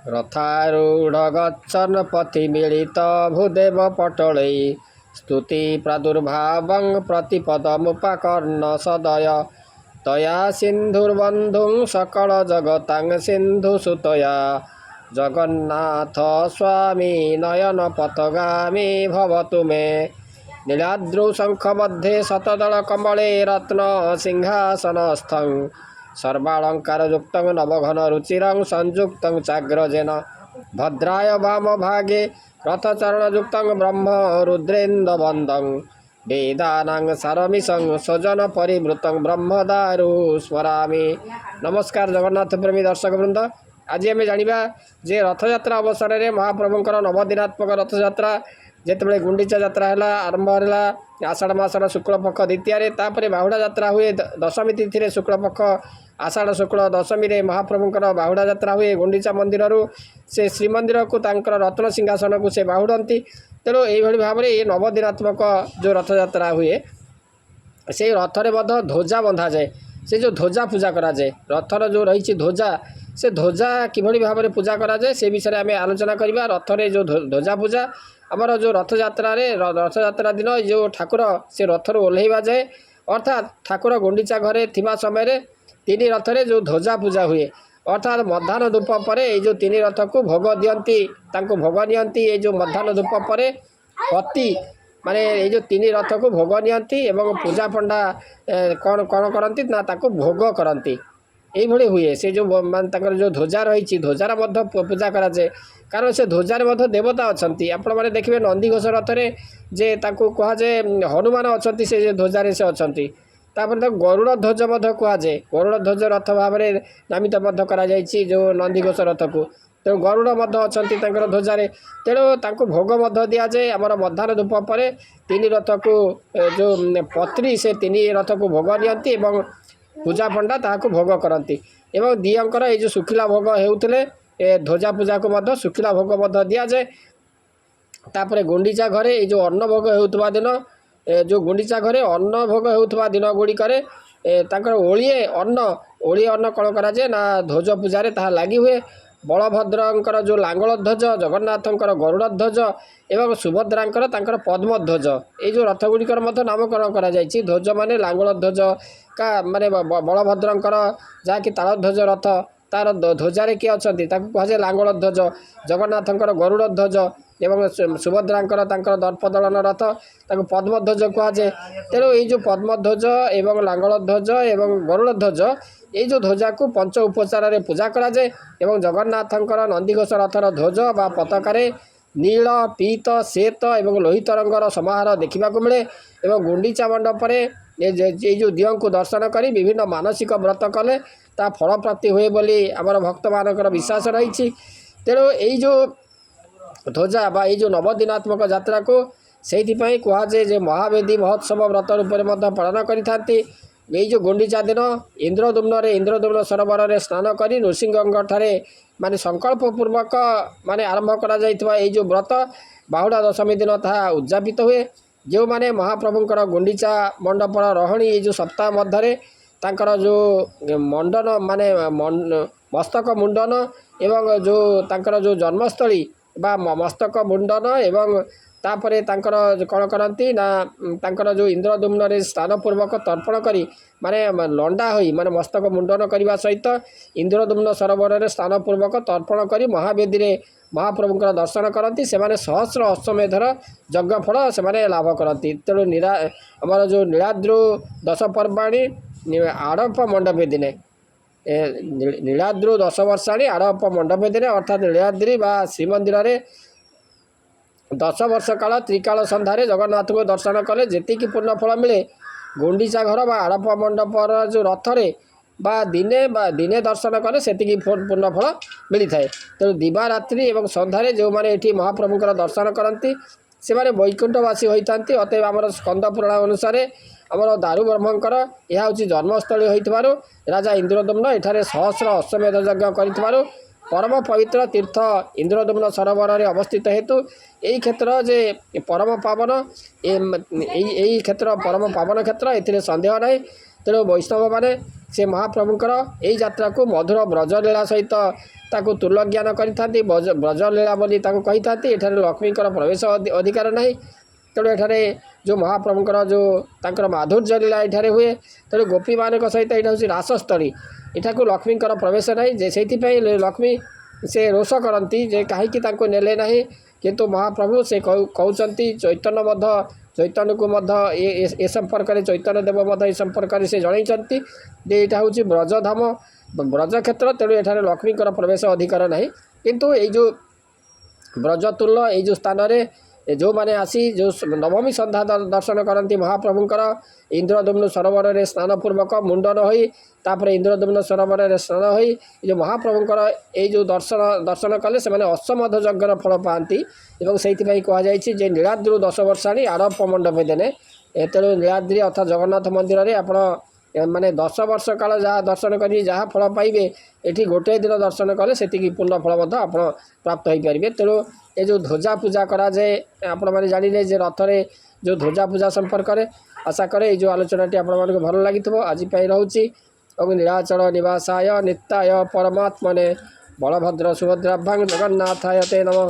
रथारूढ़ गच्छन् पथि मिलित भूदेव पटलै स्तुति प्रादुर्भावं प्रतिपदमुपकर्ण सदय तया सिन्धुर्बन्धुं सकल जगतां सिन्धुसुतया जगन्नाथ स्वामी नयन पथगामी भवतु मे नीलाद्रौ शङ्खमध्ये शतदल कमले रत्न सिंहासनस्थं सर्वालङ्कारयुक्तं नवघन रुचिरं संयुक्तं चाग्रजेन भद्राय वामभागे रथचरणयुक्तं ब्रह्म रुद्रेन्द्रवन्दं वेदानां सारमिशं स्वजन परिवृतं ब्रह्मदारु स्मरामि। नमस्कार जगन्नाथ प्रेमी दर्शक वृंद, आज आम जाना जे रथयात्रा अवसर में महाप्रभुंर नवदिनात्मक रथयात्रा जिते गुंडीचा यात्रा है आरंभ है आषाढ़ मासर शुक्ल पक्ष द्वितीय तापर बाहुड़ा यात्रा हुए दशमी तिथि शुक्ल पक्ष आषाढ़ शुक्ल दशमी रे महाप्रभुंर बाहुड़ा यात्रा हुए गुंडीचा मंदिर से श्रीमंदिर को रत्न सिंहासन को से बाहुड़ती। तेणु यही भाव में ये नवदिनात्मक जो रथयात्रा हुए से रथरे ध्वजा बंधा जाए, से जो ध्वजा पूजा कराए रथर जो रही ध्वजा से ध्वजा किभली भाव में पूजा कराए से विषय में आम आलोचना करवा। रथरे जो ध्वजा पूजा आमर जो रथयात्रा दिन जो ठाकुर से रथर ओह्लैवा जाए अर्थात ठाकुर गुंडीचा घरे थिबा समय तीन रथरे जो ध्वजा पूजा हुए अर्थात मध्याह्न धूप पर जो तीन रथ को भोग दियंती भोग नियंती ये जो मध्याह्न धूप पर पति माने ये जो तीन रथ को भोग नियंती एवं पूजा पंडा कौन कौन करती ना ताको भोग करती यही हुए से जो मान जो ध्वजा रही ध्वजार पूजा कराए कारण से ध्वजार देवता अच्छा आपण मैंने देखिए नंदीघोष रथरे जे कहुए हनुमान अच्छा से ध्वजारे से अच्छा तापर गरुड़ ध्वज कहुए गरुड़ ध्वज रथ भाव में नामित जो नंदीघोष रथ को तो गरुड़ अच्छा ध्वजारे तेणु भोग दि जाए आमर मध्याह्न धूप पर तीन रथ को जो पत्री से तीन रथ को भोग नियंती एवं पूजा पंडा ताको भोग करती एवं दियंकर ये जो शुखिला भोग होते ध्वजा पूजा को शुखिला भोग दि जाए। तापर गुंडीचा घरे ये जो अन्न भोग होता दिन जो गुंडीचा घरे अन्न भोग होता दिन गुड़िक ओलिए अन्न कौन कराए ना ध्वज पूजारे ताहा लगी हुए। बलभद्रंकर जो लांगल ध्वज जगन्नाथंकर गरुड़ ध्वज एवं सुभद्रांकर तांकर पद्म ध्वज ये जो रथ गुड़िकर नामकरण करा जायछि। ध्वज माने लांगल ध्वज का माने बलभद्रंकर जहाँकि ताल ध्वज रथ तार ध्वजारे किए अच्छा कहुए लांगल ध्वज जगन्नाथंकर गरुड़ ध्वज एवं सुभद्रांकर तांकर दर्पदलन रथ ताको पद्म ध्वज कहुए। तेणु ये जो पद्म ध्वज एवं लांगल ध्वज एवं गरुड़ ध्वज ये जो ध्वजा को पंच उपचार रे पूजा कराए एवं जगन्नाथंकर नंदीघोष रथर ध्वज बा पताकारे नील पीत श्वेत एवं लोहित रंगर समाहार देखा मिले एवं गुंडीचा मंडपर ये जो दियों को दर्शन कर विभिन्न मानसिक व्रत कले ता फल प्राप्ति हुए बोली आमर भक्त मानकर विश्वास रही। तेणु यही जो ध्वजा बा ये जो नवदिनात्मक यात्रा को से कहुए महावेदी महोत्सव व्रत रूप में पालन करी। यही जो गुंडीचा दिन इंद्रदुम्न सरोवर में स्नान कर नृसिंहठारे माने संकल्प पूर्वक माने आरंभ करा जो व्रत बाहुड़ा दशमी दिन ताहा उद्यापित हुए। जो माने महाप्रभुंकर गुंडीचा मंडपर रहणी ये जो सप्ताह मध्य तांकर जो मंडन माने मस्तक मुंडन एवं जो तांकर जो जन्मस्थली बा मस्तक मुंडन एवं तापरे तांकर कौन करती ना तांकर जो इंद्रदुम्न रे स्नान पूर्वक तर्पण करी माने लंडा होई माने मस्तक मुंडन करने सहित इंद्रदुम्न सरोवर में स्नान पूर्वक तर्पण करी महावेदी रे महाप्रभुंकर दर्शन करती से माने सहस्र अश्वमेधर यज्ञ फल से लाभ करती। तेणु आमर जो नीलाद्रु दश पर्वाणी आड़प मंडपे दिने नीलाद्रु 10 वर्षाणी आड़प मंडपे दिने अर्थात नीलाद्री बा श्रीमंदिर रे 10 वर्ष काल त्रिकाल संध्यारे जगन्नाथ को दर्शन कले जी पूर्ण फल मिले गुंडीचा घर बा आड़प मंडपर जो रथरे दिने दर्शन कले से पूर्ण फल मिलता है। तेणु दिवा रात्रि एवं संध्यारे जो मैंने ये महाप्रभुंर दर्शन करती से माने वैकुंठवासी होता। अतएव आमर स्कंद पुराण अनुसार आमर दारु ब्रह्मंकर यह हूँ जन्मस्थली होइथिबारु राजा इंद्रदुम्न एठारे सहस्र अश्वमेध यज्ञ करिथिबारु परम पवित्र तीर्थ इंद्रदुम्न सरोवर में अवस्थित हेतु यही क्षेत्र जे परम पावन यही क्षेत्र परम पावन क्षेत्र ए सन्देह ना ତେଣୁ ବୈଷ୍ଣବମାନେ ସେ ମହାପ୍ରଭୁଙ୍କର ଏହି ଯାତ୍ରାକୁ ମଧୁର ବ୍ରଜଲୀଳା ସହିତ ତାକୁ ତୁଲ୍ୟଜ୍ଞାନ କରିଥାନ୍ତି। ବ୍ରଜଲୀଳା ବୋଲି ତାକୁ କହିଥାନ୍ତି। ଏଠାରେ ଲକ୍ଷ୍ମୀଙ୍କର ପ୍ରବେଶ ଅଧିକାର ନାହିଁ। ତେଣୁ ଏଠାରେ ଯେଉଁ ମହାପ୍ରଭୁଙ୍କର ଯେଉଁ ତାଙ୍କର ମାଧୁର୍ଯ୍ୟ ଲୀଳା ଏଠାରେ ହୁଏ। ତେଣୁ ଗୋପୀମାନଙ୍କ ସହିତ ଏଇଟା ହେଉଛି ରାସସ୍ଥଳୀ। ଏଠାକୁ ଲକ୍ଷ୍ମୀଙ୍କର ପ୍ରବେଶ ନାହିଁ। ଯେ ସେଇଥିପାଇଁ ଲକ୍ଷ୍ମୀ ସେ ରୋଷ କରନ୍ତି ଯେ କାହିଁକି ତାଙ୍କୁ ନେଲେ ନାହିଁ। କିନ୍ତୁ ମହାପ୍ରଭୁ ସେ କହୁଛନ୍ତି ଚୈତନ୍ୟକୁ ମଧ୍ୟ ଏ ସମ୍ପର୍କରେ ଚୈତନ୍ୟ ଦେବ ମଧ୍ୟ ଏ ସମ୍ପର୍କରେ ସେ ଜଣାଇଛନ୍ତି ଯେ ଏଇଟା ହେଉଛି ବ୍ରଜଧାମ ବ୍ରଜକ୍ଷେତ୍ର। ତେଣୁ ଏଠାରେ ଲକ୍ଷ୍ମୀଙ୍କର ପ୍ରବେଶ ଅଧିକାର ନାହିଁ। କିନ୍ତୁ ଏଇ ଯେଉଁ ବ୍ରଜତୁଲ୍ୟ ଏଇ ଯେଉଁ ସ୍ଥାନରେ ଯେଉଁମାନେ ଆସି ଯେଉଁ ନବମୀ ସନ୍ଧ୍ୟା ଦର୍ଶନ କରନ୍ତି ମହାପ୍ରଭୁଙ୍କର ଇନ୍ଦ୍ରଦ୍ୟୁମ୍ନ ସରୋବରରେ ସ୍ନାନପୂର୍ବକ ମୁଣ୍ଡନ ହୋଇ ତାପରେ ଇନ୍ଦ୍ରଦ୍ୟୁମ୍ନ ସରୋବରରେ ସ୍ନାନ ହୋଇ ଏ ଯେଉଁ ମହାପ୍ରଭୁଙ୍କର ଏଇ ଯେଉଁ ଦର୍ଶନ କଲେ ସେମାନେ ଅଶ୍ୱମେଧ ଯଜ୍ଞର ଫଳ ପାଆନ୍ତି। ଏବଂ ସେଇଥିପାଇଁ କୁହାଯାଇଛି ଯେ ନୀଳାଦ୍ରିରୁ 10 ବର୍ଷାଣି ଆଡ଼ପ ମଣ୍ଡପେ ଦେନେ। ତେଣୁ ନୀଳାଦ୍ରି ଅର୍ଥାତ୍ ଜଗନ୍ନାଥ ମନ୍ଦିରରେ ଆପଣ ମାନେ 10 ବର୍ଷ କାଳ ଯାହା ଦର୍ଶନ କରି ଯାହା ଫଳ ପାଇବେ ଏଠି ଗୋଟିଏ ଦିନ ଦର୍ଶନ କଲେ ସେତିକି ପୂର୍ଣ୍ଣ ଫଳ ମଧ୍ୟ ଆପଣ ପ୍ରାପ୍ତ ହୋଇପାରିବେ। ତେଣୁ ଏ ଯେଉଁ ଧ୍ୱଜା ପୂଜା କରାଯାଏ ଆପଣମାନେ ଜାଣିଲେ ଯେ ରଥରେ ଯେଉଁ ଧ୍ୱଜା ପୂଜା ସମ୍ପର୍କରେ ଆଶା କରେ ଏଇ ଯେଉଁ ଆଲୋଚନାଟି ଆପଣମାନଙ୍କୁ ଭଲ ଲାଗିଥିବ। ଆଜି ପାଇଁ ରହୁଛି। ଓಂ ନୀଳାଚଳ ନିବାସାୟ ନିତ୍ୟାୟ ପରମାତ୍ମନେ ବଳଭଦ୍ର ସୁଭଦ୍ରାଭ୍ୟାଂ ଜଗନ୍ନାଥାୟ ତେ ନମଃ।